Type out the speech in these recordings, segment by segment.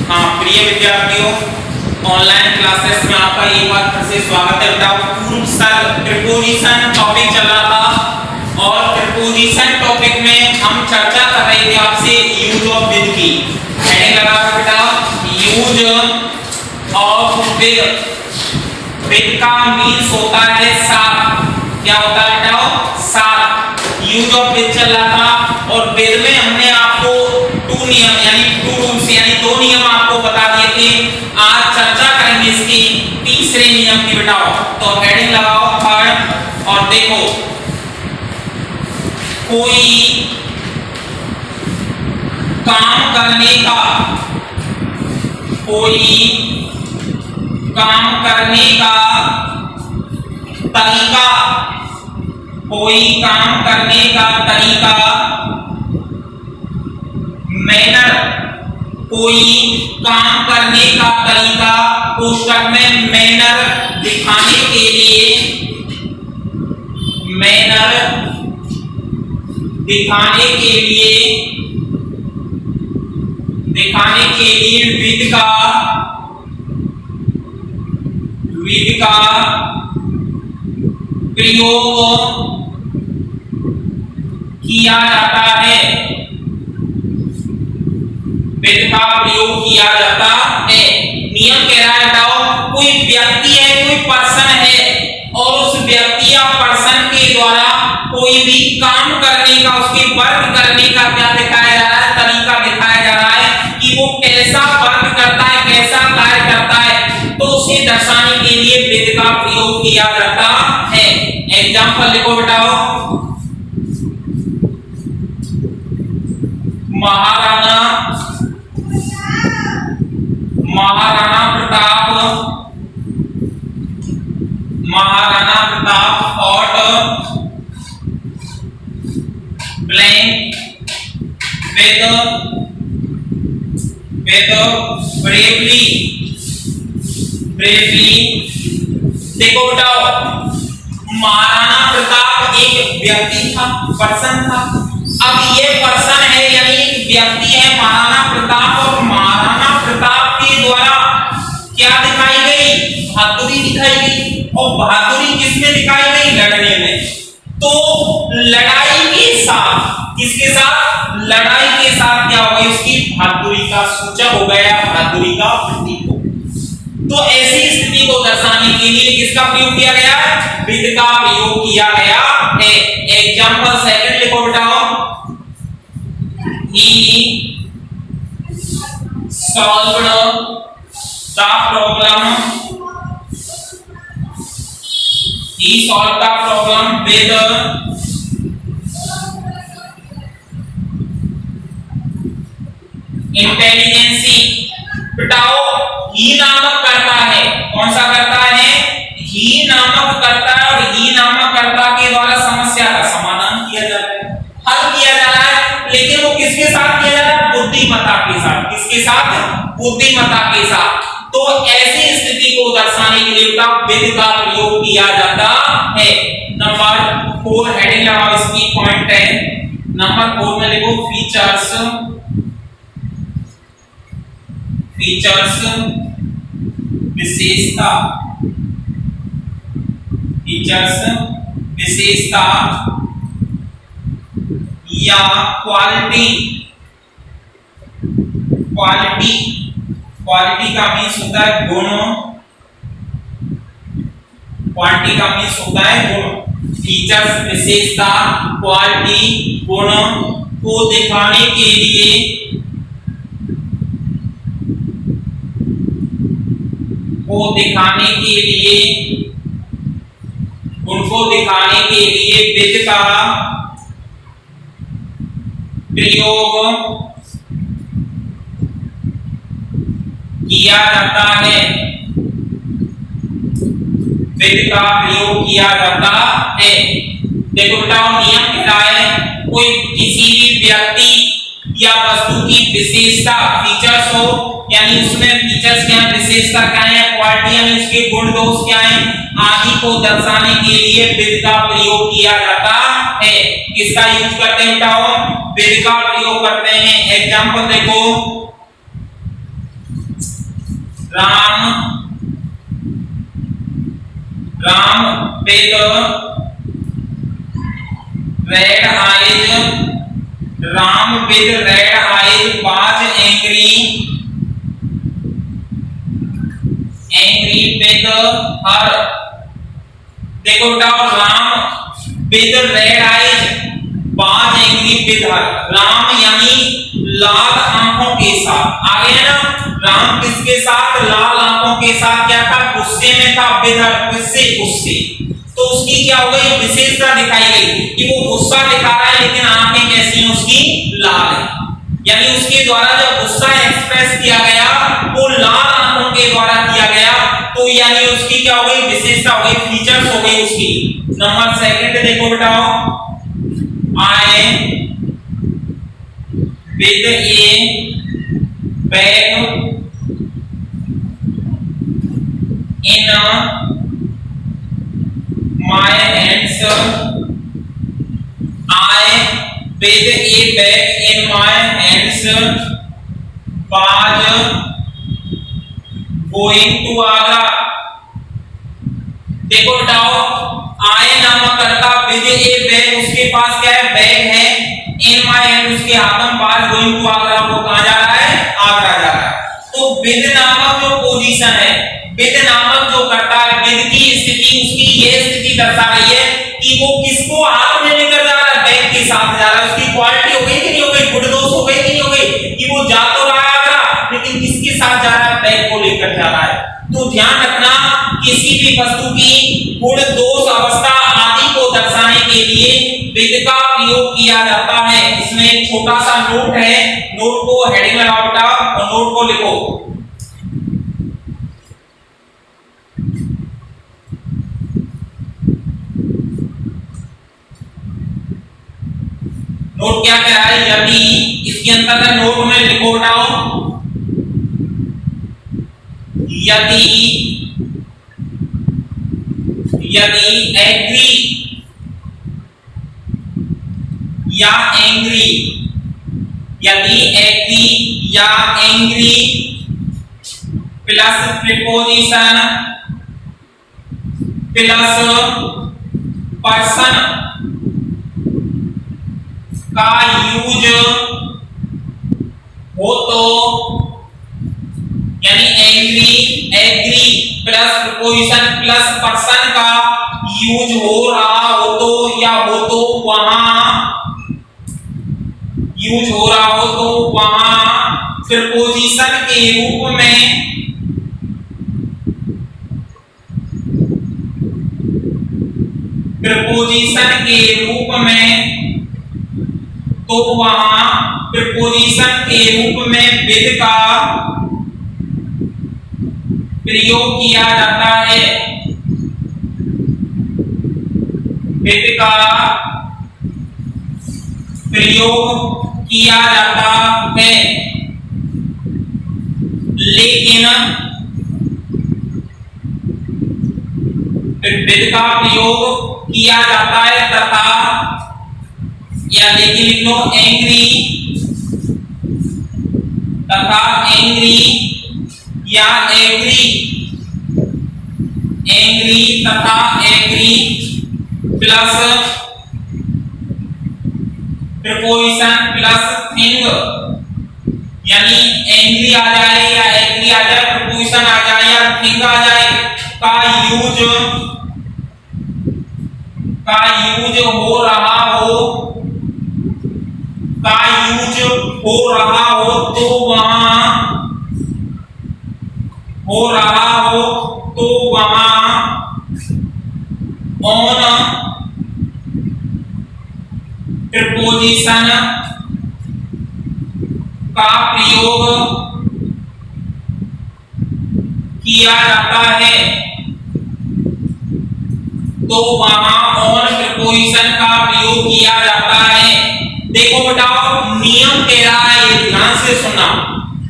हाँ प्रिय विद्यार्थियों, ऑनलाइन क्लासेस में आपका एक बार फिर से स्वागत है। बेटा पूर्व सर प्रीपोजिशन टॉपिक चल रहा था और प्रीपोजिशन टॉपिक में हम चर्चा कर रहे थे आपसे यूज ऑफ विद की। हेडिंग लगा रहा बेटा यूज ऑफ विद। विद का मीन्स होता है साथ। क्या होता है बेटा? साथ। यूज ऑफ विद चल रहा था और विद में हमने आपको टू नियम यानी टू रूल्स यानी दो नियम आपको बता दिए थे। आज चर्चा करेंगे इसकी तीसरे नियम की बेटा। तो हेडिंग लगाओ थर्ड और देखो कोई काम करने का तरीका मैनर कोई काम करने का तरीका पुस्तक में मैनर दिखाने के लिए विद का प्रयोग किया जाता है। विद का प्रयोग किया जाता है। नियम कह रहा है बताओ कोई व्यक्ति है, कोई पर्सन है और उस व्यक्ति या पर्सन के द्वारा कोई भी काम करने का, उसके वर्क करने का क्या दिखाया जा रहा है? तरीका दिखाया जा रहा है कि वो कैसा वर्क करता है, कैसा कार्य करता है। तो उसे दर्शाने के लिए विद का प्रयोग किया जाता है। एग्जांपल लिखो बेटाओ Maharana Pratap fought blank with bravery। देखो बेटाओ महाराणा प्रताप एक व्यक्ति था, पर्सन था। अब ये पर्सन है यानी एक व्यक्ति है महाराणा प्रताप और महाराणा प्रताप के द्वारा क्या दिखाई गई? बहादुरी दिखाई गई। और बहादुरी किसमें दिखाई गई? लड़ने में। तो लड़ाई के साथ किसके साथ? लड़ाई के साथ क्या हो गई? उसकी बहादुरी का सूचक हो गया, बहादुरी का प्रतीक हो। तो ऐसी स्थिति को दर्शाने के लिए किसका प्रयोग किया गया? विद का प्रयोग किया गया है। एग्जांपल सेकंड लिखो बेटाओ he solved the problem with intelligence. बेटाओ ही नामक करता है। कौन सा करता है? ही नामक करता है और ही नामक कर्ता के द्वारा समस्या का समाधान किया जाता है, हल किया जा रहा है। लेकिन वो किसके साथ किया जा रहा है? बुद्धिमत्ता के साथ। किसके साथ? बुद्धिमत्ता के साथ। तो ऐसी स्थिति को दर्शाने के लिए विद का प्रयोग किया जाता है। नंबर 4 हेडिंग लगाओ इसकी पॉइंट 10। नंबर 4 में लिखो फीचर्स विशेषता या क्वालिटी का मीन्स होता है गुण। क्वालिटी का मीन्स होता है गुण। फीचर्स विशेषता, क्वालिटी, गुण को दिखाने के लिए उनको दिखाने के लिए विद का प्रयोग किया जाता है। विद का प्रयोग किया जाता है। देखो बेटा नियम कह रहा है कोई किसी भी व्यक्ति या वस्तु की विशेषता फीचर्स हो, यानी उसमें फीचर्स क्या है, विशेषता क्या है, क्वालिटी यानी उसके गुण दोष क्या है, आदि को दर्शाने के लिए विद का प्रयोग किया जाता है। किसका यूज करते हैं बेटा? विद का प्रयोग करते हैं। एग्जांपल देखो with red eyes, Ram with red eyes was angry with her। देखो बेटा, Ram with red eyes was angry with her। Ram यानी लाल आंखों के साथ, आगे है ना, राम किसके साथ? लाल आंखों के साथ क्या था? गुस्से में था। with her, गुस्से तो उसकी क्या हो गई? विशेषता दिखाई गई कि वो गुस्सा दिखा रहा है लेकिन आंखें कैसी हैं उसकी? लाल है। यानी उसके द्वारा जब गुस्सा एक्सप्रेस किया गया वो लाल आंखों के द्वारा किया गया, तो यानी उसकी क्या हो गई? विशेषता हो गई, फीचर्स हो गई उसकी। नंबर सेकंड देखो बेटाओ, I with a bag in my hands, I with a bag in my hands was going to Agra। देखो बताओ, आए नामक कर्ता with a bag, उसके पास क्या है? बैग है। in my hand, उसके हाथ में was going to Agra, वो कहाँ जा रहा है? आगरा जा रहा है। तो with नामक जो पोजीशन है, with नामक जो करता है, with की स्थिति, उसकी ये स्थिति दर्शा रही है कि वो किसको हाथ में लेकर जा रहा है? बैग के साथ जा रहा है। उसकी क्वालिटी हो गई कि नहीं हो गई? गुड दोस्त हो गई कि नहीं हो गई? कि वो जा तो रहा है आगरा लेकिन किसके साथ जा रहा है? बैग को लेकर जा रहा है। तो ध्यान रखना, किसी भी वस्तु की गुण दोष अवस्था आदि को दर्शाने के लिए विद का प्रयोग किया जाता है। इसमें एक छोटा सा नोट है, नोट को हेडिंग लगाओ बेटा और नोट को लिखो। नोट क्या कह रहा है? यदि, इसके अंतर्गत नोट में लिखो बताओ, यदि एग्री या एंग्री, यदि एग्री या angry plus preposition plus person का यूज हो तो, यानी agree plus preposition plus person का यूज हो रहा हो तो, या हो तो वहां यूज हो रहा हो तो वहां प्रीपोजिशन के रूप में तो वहां प्रीपोजिशन के रूप में विद का प्रयोग किया जाता है। विद का प्रयोग किया जाता है, लेकिन विद का प्रयोग किया जाता है तथा, या लेकिन लिख लो, एंग्री तथा एंग्री या एग्री तथा agree plus preposition plus thing, यानी एंग्री आ जाए या एग्री आ जाए, प्रीपोजिशन आ जाए या थिंग आ जाए, का यूज हो रहा हो तो वहां ऑन प्रीपोजिशन का प्रयोग किया जाता है, तो वहां ऑन प्रीपोजिशन का प्रयोग किया जाता है। देखो बताओ, नियम कह रहा है, ये ध्यान से सुनना,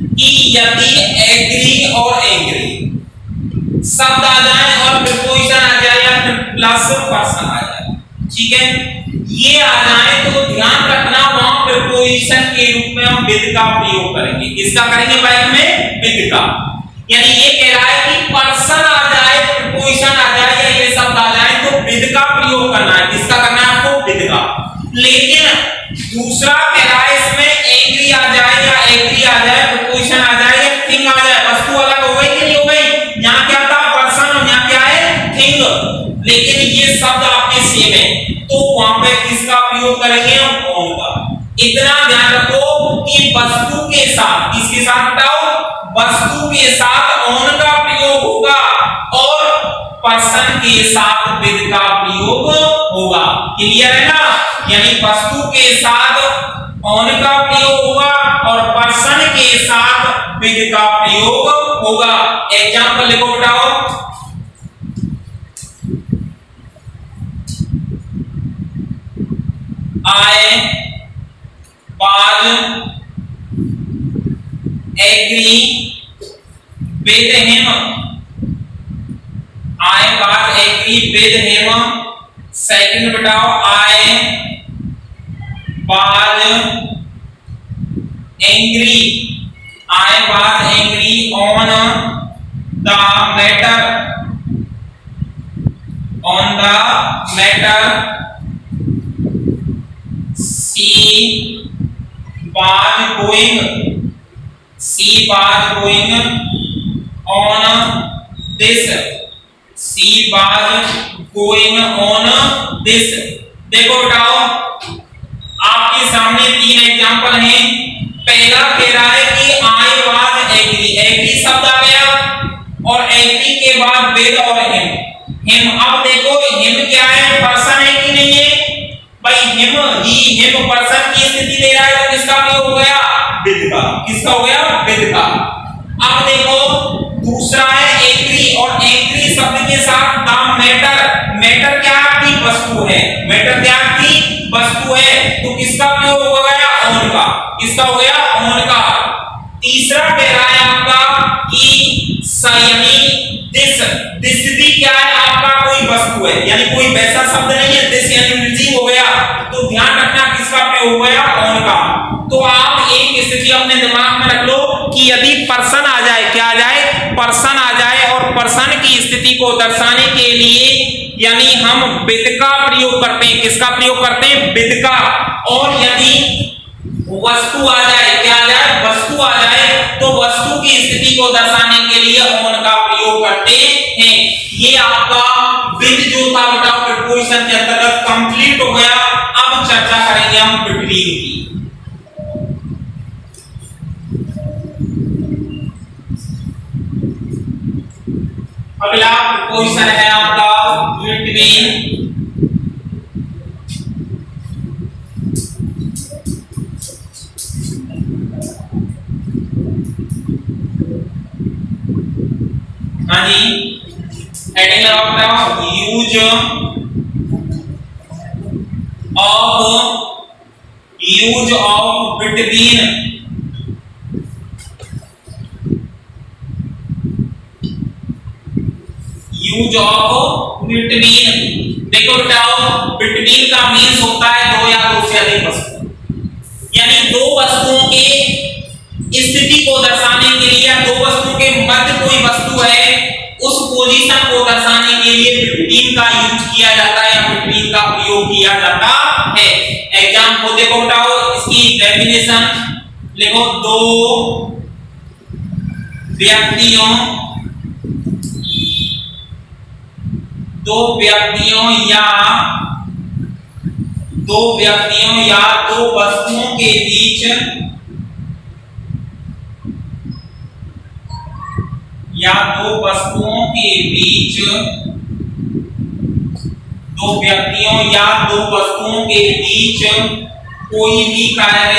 कि यदि एग्री और एंग्री शब्द आ जाए और प्रीपोजिशन आ जाए या प्लस पर्सन आ जाए, ठीक है, ये आ जाए तो ध्यान रखना वहां प्रीपोजिशन के रूप में हम विद का प्रयोग करेंगे। किसका करेंगे? बैग में विद का। यानी ये कह रहा है कि पर्सन आ जाए, प्रीपोजिशन आ जाए या ये शब्द आ जाए तो विद का प्रयोग करना है। किसका करना है आपको? विद का। लेकिन दूसरा कह रहा है इसमें एग्री आ जाए या एग्री आ जाए, प्रीपोजिशन आ जाए या थिंग आ जाए, वस्तु अलग हो गई कि नहीं हो गई? यहाँ क्या था? पर्सन, और यहाँ क्या है? थिंग। लेकिन ये शब्द आपके सेम है तो वहां पे किसका प्रयोग करेंगे? हम ऑन का। इतना ध्यान रखो कि वस्तु के साथ, किसके साथ बताओ? वस्तु के साथ ऑन का प्रयोग होगा और पर्सन के साथ विद का प्रयोग होगा। क्लियर है ना? यानी वस्तु के साथ ऑन का प्रयोग होगा और पर्सन के साथ विद का प्रयोग होगा। एग्जांपल लिखो बताओ। I was agree with him. I was agree with him. Second बताओ। I was angry. I was angry on the matter. On the matter. She was going on this. She was going on this. देखो बताओ, आपके सामने तीन example हैं। पहला कह रहा है कि I was agree, agree शब्द आ गया और agree के बाद with और him। अब देखो him क्या है? पर्सन है कि नहीं है? भाई हिम पर्सन की स्थिति ले रहा है तो किसका प्रयोग हो गया? विद का। किसका हो गया? विद का। अब देखो दूसरा है एग्री, और एग्री शब्द के साथ द मैटर। मैटर क्या की वस्तु है? मैटर क्या की वस्तु है तो किसका प्रयोग हो गया? ऑन का। किसका हो गया? ऑन का। तीसरा कह रहा है आपका कि यानी दिस भी क्या है? आपका कोई वस्तु है, यानी कोई वैसा शब्द नहीं है। दिस यानी रिजीव हो गया तो ध्यान रखना किसका प्रयोग हो गया? ऑन का। तो आप एक स्थिति अपने दिमाग में रख लो कि यदि पर्सन आ जाए, क्या आ जाए? पर्सन आ जाए और पर्सन की स्थिति को दर्शाने के लिए यानी हम विद का प्रयोग करते हैं। किसका प्रयोग करते हैं? विद का। और यदि वस्तु आ जाए, क्या आ जाए? वस्तु आ जाए तो वस्तु की स्थिति को दर्शाने के लिए ऑन का प्रयोग करते हैं। ये आपका विद जो था बताओ प्रीपोजिशन के अंतर्गत कंप्लीट हो गया। अब चर्चा करेंगे हम बिटवीन की। अगला प्रीपोजिशन है आपका बिटवीन। हाँ जी, हेडिंग लगाओ बताओ। Use of between. Use of between. देखो बताओ बिटवीन का मीन्स होता है दो या दो से अधिक वस्तु, यानी दो वस्तुओं के स्थिति को दर्शाने के लिए, दो वस्तुओं के मध्य कोई वस्तु है उस पोजीशन को दर्शाने के लिए बिटवीन का यूज किया जाता है या बिटवीन का प्रयोग किया जाता है। एग्जांपल देखो बताओ, इसकी डेफिनेशन लिखो। दो व्यक्तियों या दो वस्तुओं के बीच दो व्यक्तियों या दो वस्तुओं के बीच कोई भी कार्य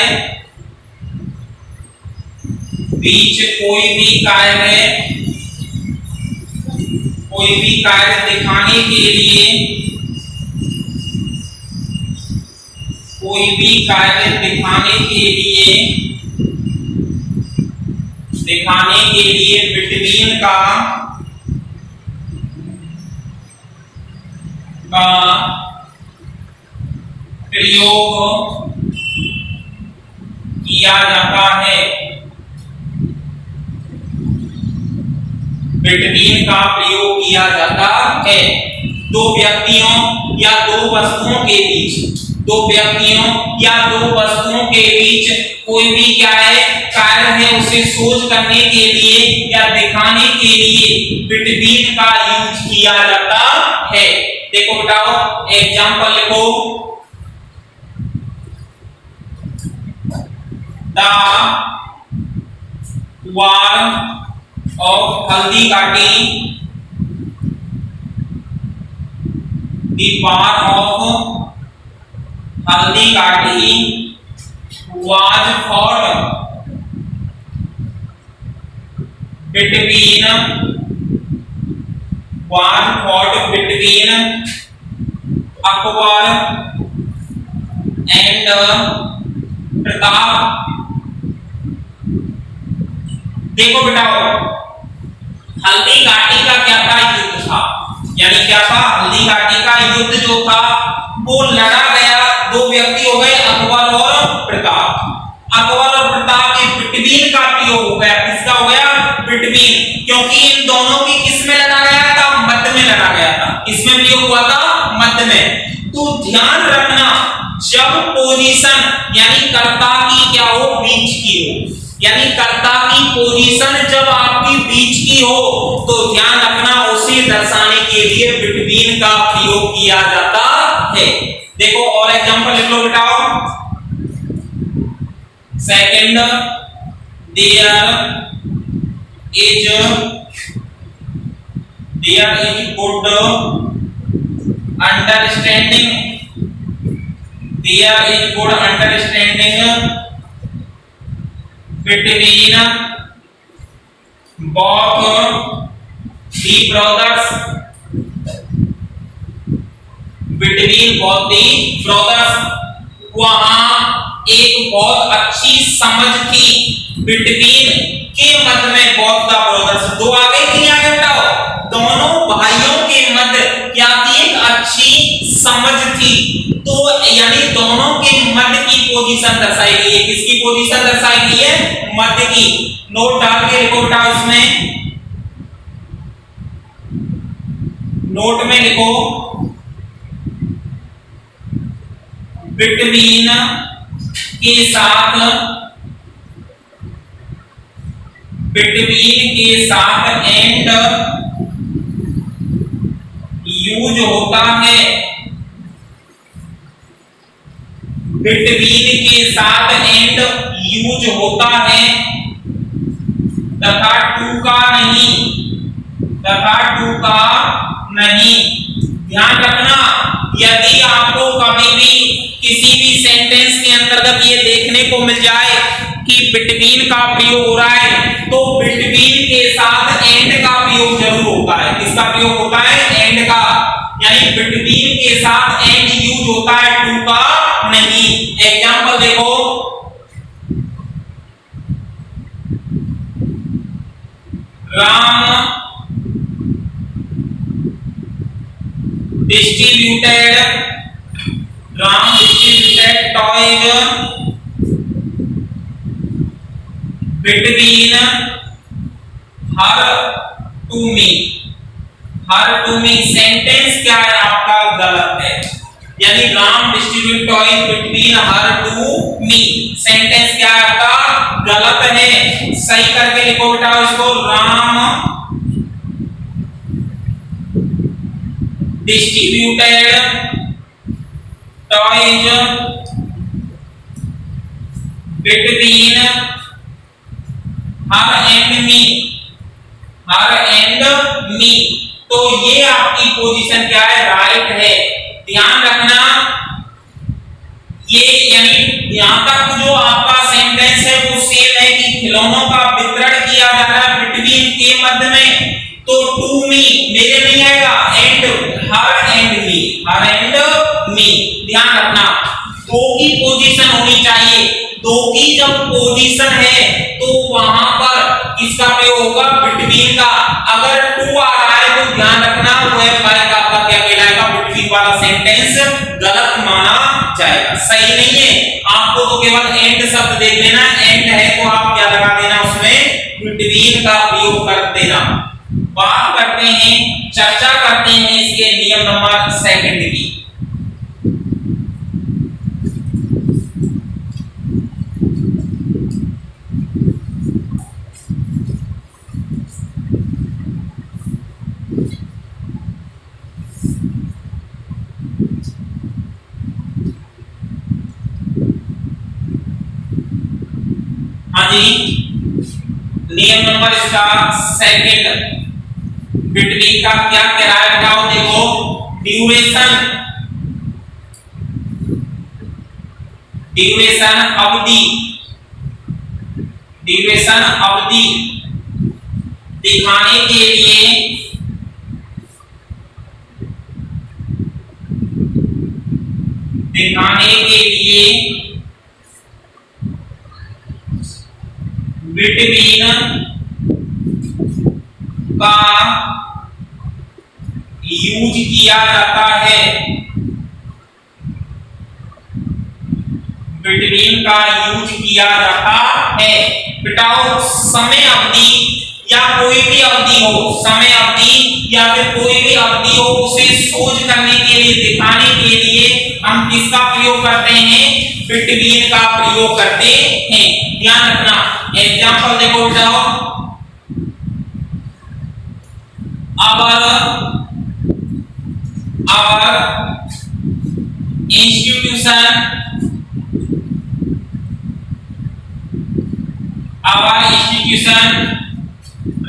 दिखाने के लिए बिटवीन का प्रयोग किया जाता है। बिटवीन का प्रयोग किया जाता है। दो व्यक्तियों या दो वस्तुओं के बीच, दो व्यक्तियों या दो वस्तुओं के बीच कोई भी क्या है कार्य है उसे सोच करने के लिए या दिखाने के लिए बिटवीन का यूज किया जाता है। देखो बताओ, एग्जांपल लिखो। The war of Haldighati, the war of Haldighati was fought between Akbar and Pratap. देखो बेटाओ, हल्दीघाटी का क्या था, युद्ध था। यानी क्या था, हल्दीघाटी का युद्ध जो था वो लड़ा गया, दो व्यक्ति हो गए अकबर और प्रताप। अकबर और प्रताप के बिटवीन का प्रयोग हो गया। किसका हो गया, बिटवीन, क्योंकि इन दोनों की किस में लड़ा गया था, मध्य में लड़ा गया था। किसमें प्रयोग हुआ था, मध्य में। तो ध्यान रखना, जब पोजीशन यानी कर्ता की क्या हो, बीच की हो, यानी कर्ता की पोजीशन जब आपकी बीच की हो तो ध्यान रखना उसे दर्शाने के लिए बिटवीन का प्रयोग किया जाता है। देखो और एग्जांपल लिख लो बेटाओ। Second, there is good understanding, there is good understanding between both the brothers, between both the brothers। वहां एक बहुत अच्छी समझ थी बिटवीन के मध्य में, बोथ द ब्रदर्स, दो आगे कि नहीं आगे बताओ, दोनों भाइयों के मध्य क्या थी, एक अच्छी समझ थी। तो यानी दोनों के मध्य की पोजीशन दर्शाई गई है। किसकी पोजीशन दर्शाई गई है, मध्य की। नोट डाल के लिखो बेटा, इसमें नोट में लिखो बिटवीन के साथ, बिटवीन के साथ एंड यूज होता है, बिटवीन के साथ एंड यूज होता है, तथा टू का नहीं, तथा टू का नहीं। ध्यान रखना, यदि आपको कभी भी किसी भी सेंटेंस के अंतर्गत ये देखने को मिल जाए कि बिटवीन का प्रयोग हो रहा है तो बिटवीन के साथ एंड का प्रयोग जरूर होता है। किसका प्रयोग होता है, एंड का। यानी बिटवीन के साथ एंड यूज होता है, टू का नहीं। एग्जांपल देखो, Ram distributed toys between her to me। her to me sentence क्या है आपका, गलत है। यानी Ram distribute toys between her to me, sentence क्या है आपका, गलत है। सही करके लिखो बेटा इसको, Ram distributed toys between her and me, her and me. तो ये आपकी पोजीशन क्या है, राइट है। ध्यान रखना, ये यानी यहां तक जो आपका सेंटेंस है वो सेम है कि खिलौनों का वितरण किया जा रहा है बिटवीन के मध्य में, तो टू मी मेरे नहीं आएगा, and her and me, her and me. ध्यान रखना, दो की पोजीशन होनी चाहिए। दो की जब पोजीशन है तो वहां पर किसका प्रयोग होगा, बिटवीन का। अगर टू आ रहा है तो ध्यान रखना वो है पाएगा आपका क्या कहलाएगा, बिटवीन वाला सेंटेंस गलत माना जाएगा, सही नहीं है। आपको तो केवल एंड शब्द देख लेना, एंड है तो आप क्या लगा देना उसमें, बिटवीन का प्रयोग कर देना। बात करते हैं, चर्चा करते हैं इसके नियम नंबर सेकंड की। हाँ जी, नियम नंबर इसका सेकंड बिटवीन का क्या कह रहा है बताओ। देखो, ड्यूरेशन अवधि दिखाने के लिए बिटवीन का यूज किया जाता है। बिटवीन का यूज किया जाता है। बिटाओ, समय अवधि या कोई भी अवधि हो, समय अवधि या फिर कोई भी अवधि हो, उसे सोच करने के लिए, दिखाने के लिए हम किसका प्रयोग करते हैं? बिटवीन का प्रयोग करते हैं। ध्यान रखना। एग्जांपल देखो बताओ, our institution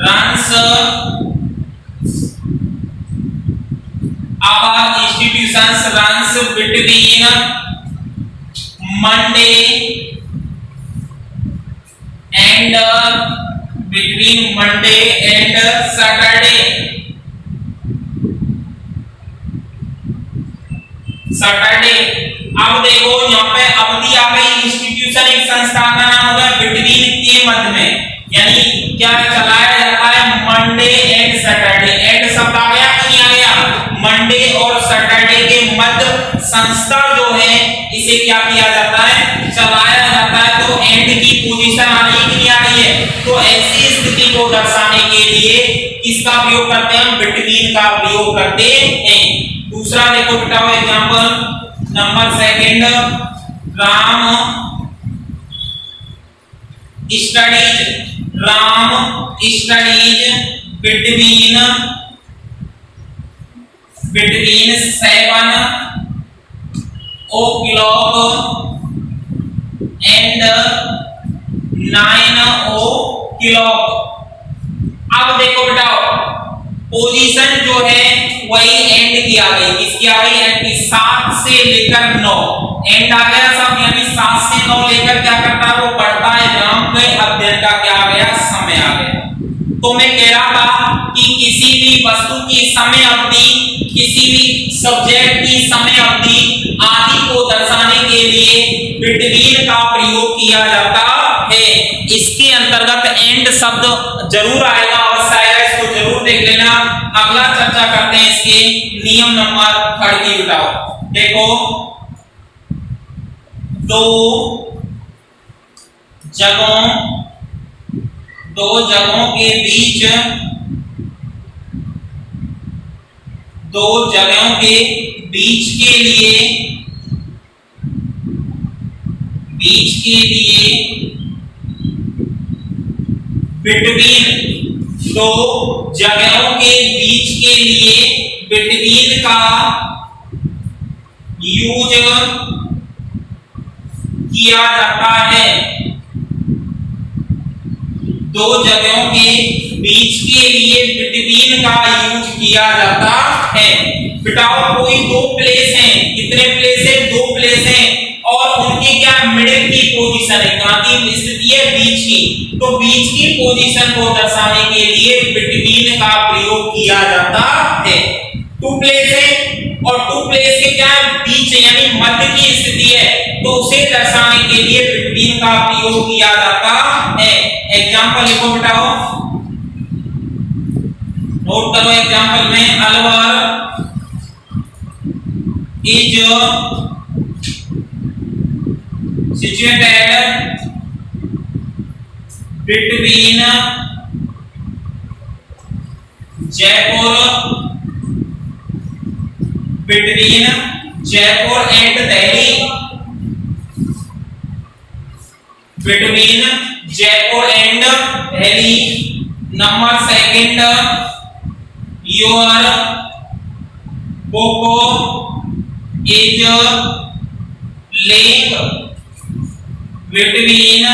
runs between Monday and Saturday। अब देखो यहाँ पे अवधि आ गई, इंस्टीट्यूशन एक संस्था का नाम होगा, बिटवीन के मध्य में, यानी क्या चलाया जाता है? Monday and Saturday. एंड शब्द आ गया कि नहीं आ गया? मंडे और सैटरडे के मध्य संस्था जो है इसे क्या किया जाता है? चलाया जाता है। तो एंड की पोजीशन आ रही है कि नहीं आ रही है? तो ऐसी स्थिति को दर्शाने के लिए किसका प्रयोग करते हैं? बिटवीन का प्रयोग करते हैं। दूसरा देखो बेटा, example number second, Ram studies between 7 o'clock and 9 o'clock। अब देखो बेटा, पोजीशन जो है वही एंड की आ गई। किसकी आ गई? एंड की। 7 से लेकर 9 एंड आ गया सब, यानी 7 से 9 लेकर क्या करता है? वो पढ़ता है। राम के अध्ययन का क्या आ गया? समय आ गया। तो मैं कह रहा था कि किसी भी वस्तु की समय अवधि, किसी भी सब्जेक्ट की समय अवधि आदि को दर्शाने के लिए बिटवीन का प्रयोग किया जाता है। इसके अंतर्गत एंड शब्द जरूर आएगा, अवश्य आएगा, इसको जरूर देख लेना। अगला चर्चा करते हैं इसके नियम नंबर 3 की। बताओ, देखो, दो जगहों के बीच के लिए बिटवीन, 2 जगहों के बीच के लिए बिटवीन का यूज किया जाता है। 2 जगहों के बीच के लिए बिटवीन का यूज किया जाता है। बिटाओ, कोई 2 प्लेस हैं। कितने प्लेस है? 2 प्लेस हैं, और उनकी क्या मिडिल की पोजीशन है? कहां की स्थिति है? बीच की। तो बीच की पोजीशन को दर्शाने के लिए बिटवीन का प्रयोग किया जाता है। 2 प्लेस है और 2 प्लेस के क्या बीच, यानी मध्य की स्थिति है, तो उसे दर्शाने के लिए बिटवीन का प्रयोग किया जाता है। एग्जांपल लिखो बेटाओ, नोट करो। एग्जांपल में, Alwar is situated between Jaipur, between Jaipur and Delhi, between Jaipur and Delhi. Number second, your book is link between,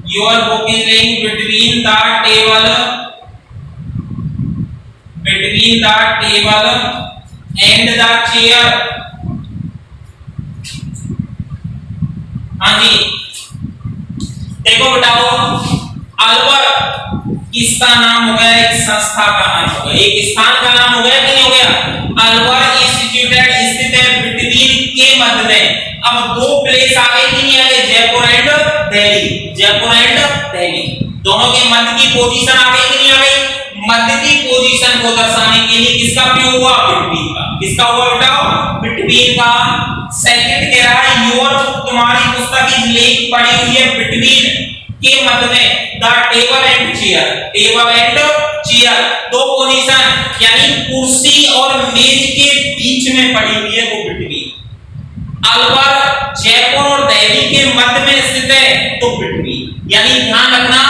your book is link between the table, between the table and the chair। हाँ जी, देखो बताओ, अलवर किसका नाम हो गया? एक संस्था का नाम हो गया, एक स्थान का नाम हो गया कि नहीं हो गया? अलवर इंस्टीट्यूट स्थित है बिटवीन के मध्य में। अब दो प्लेस आ गए कि नहीं आ गए? जयपुर एंड दिल्ली, जयपुर एंड दिल्ली, दोनों के मध्य की पोजीशन आ गई कि नहीं आ गई? मध्य की पोजीशन को दर्शाने के लिए किसका प्रयोग हुआ? बिटवीन का। किसका हुआ बताओ? बिटवीन का। सेकंड कह रहा है योर, तुम्हारी पुस्तक इज लिंक पड़ी हुई है बिटवीन के मध्य में the table and chair, table and chair, दो पोजीशन यानी कुर्सी और मेज के बीच में पड़ी हुई है वो बिटवीन। अलवर जयपुर और दिल्ली के मध्य में स्थित है तो बिटवीन, यानी ध्यान रखना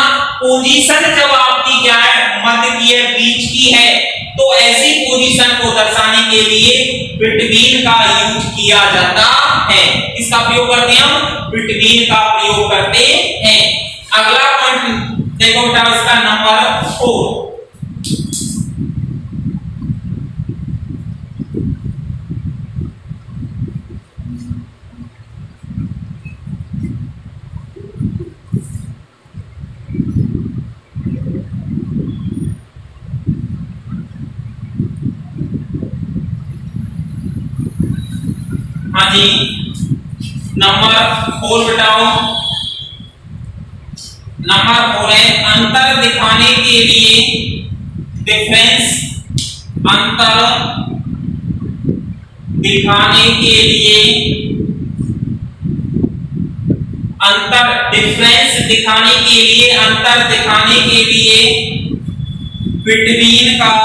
पोजीशन जब आपकी क्या है? मध्य की है, बीच की है, तो ऐसी पोजीशन को दर्शाने के लिए बिटवीन का यूज किया जाता है। किसका प्रयोग करते हैं हम? बिटवीन का प्रयोग करते हैं। अगला पॉइंट देखो बेटा, इसका नंबर 4, हाँ जी, नंबर 4 बताओ। नंबर 4 है अंतर दिखाने के लिए, डिफरेंस, अंतर दिखाने के लिए, अंतर, डिफरेंस दिखाने के लिए, अंतर दिखाने के लिए बिटवीन का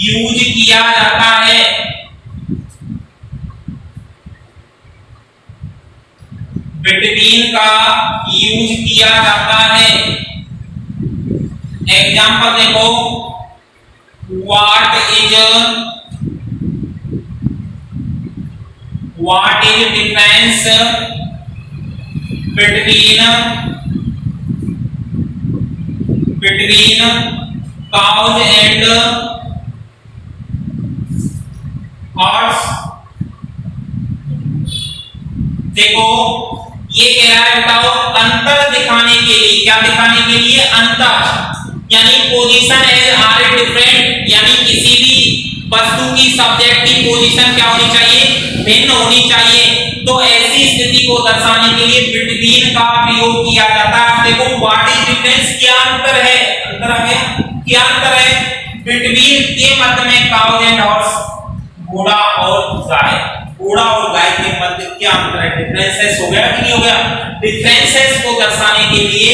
यूज किया जाता है। बिटवीन का यूज किया जाता है। एग्जांपल देखो, what is difference between cause and horse. देखो ये कह रहा है बताओ, अंतर दिखाने के लिए, क्या दिखाने के लिए? अंतर, यानी पोजीशन एज आर डिफरेंट, यानी किसी भी वस्तु की सब्जेक्ट की पोजीशन क्या होनी चाहिए? भिन्न होनी चाहिए। तो ऐसी स्थिति को दर्शाने के लिए बिटवीन का प्रयोग किया जाता है। देखो व्हाट इज डिफरेंस, क्या अंतर है? अंतर आ गया, क्या अंतर है? बिटवीन के मध्य में काउज एंड हॉर्स, घोड़ा और गाय, घोड़ा और गाय के मध्य क्या अंतर है? डिफरेंसेस हो गया कि नहीं हो गया? डिफरेंसेस को दर्शाने के लिए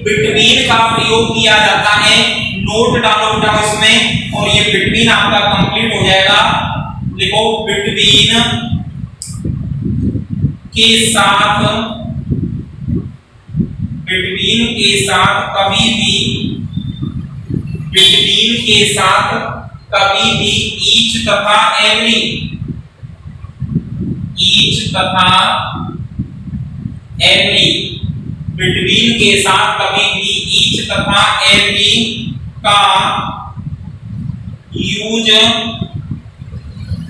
बिटवीन का प्रयोग किया जाता है। नोट डालो बेटा इसमें, और ये बिटवीन आपका कंप्लीट हो जाएगा। लिखो बिटवीन के साथ, बिटवीन के साथ कभी भी, बिटवीन के साथ कभी भी ईच तथा एवरी, ईच तथा एवरी, बिटवीन के साथ कभी भी ईच तथा एवरी का यूज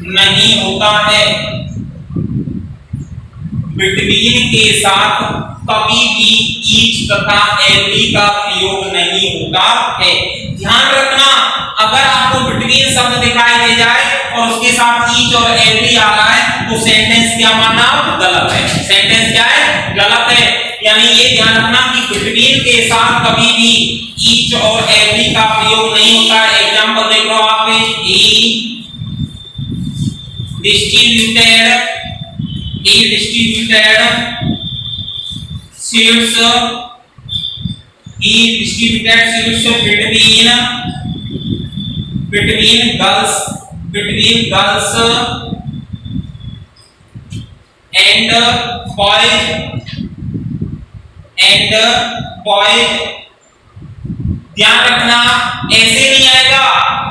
नहीं होता है। बिटवीन के साथ कभी भी ईच तथा एवरी का प्रयोग नहीं होता है। ध्यान रखना, अगर आपको बिटवीन शब्द दिखाई दे जाए और उसके साथ ईच और एवरी आ रहा है तो सेंटेंस क्या मानना? गलत है। सेंटेंस क्या है? गलत है। यानी ये ध्यान रखना कि बिटवीन के साथ कभी भी ईच और एवरी का प्रयोग नहीं होता है। एग्जांपल देख लो आप, distributed seeds he distributed seeds between girls and boys। ध्यान रखना ऐसे नहीं आएगा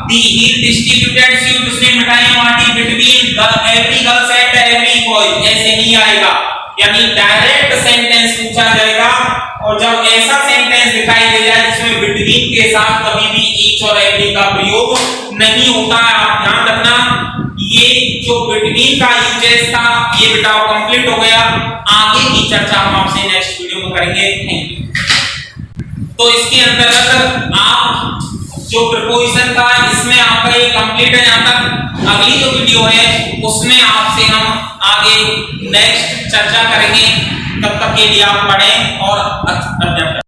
he distributed seeds, उसने मिठाइयां बांटी between every girls and every boy, ऐसे नहीं आएगा। यानी डायरेक्ट सेंटेंस पूछा जाएगा और जब ऐसा सेंटेंस दिखाई दे जाए जिसमें बिटवीन के साथ कभी भी ईच और एवरी का प्रयोग नहीं होता है, आप ध्यान रखना। ये जो बिटवीन का यूजेस था ये बेटा कंप्लीट हो गया। आगे की चर्चा हम आपसे नेक्स्ट वीडियो में करेंगे। Thank you. तो इसके अंतर्गत आप जो प्रीपोजिशन था इसमें आपका ये कंप्लीट है। यहाँ तक अगली जो वीडियो है उसमें आपसे हम आगे नेक्स्ट चर्चा करेंगे। तब तक के लिए आप पढ़ें और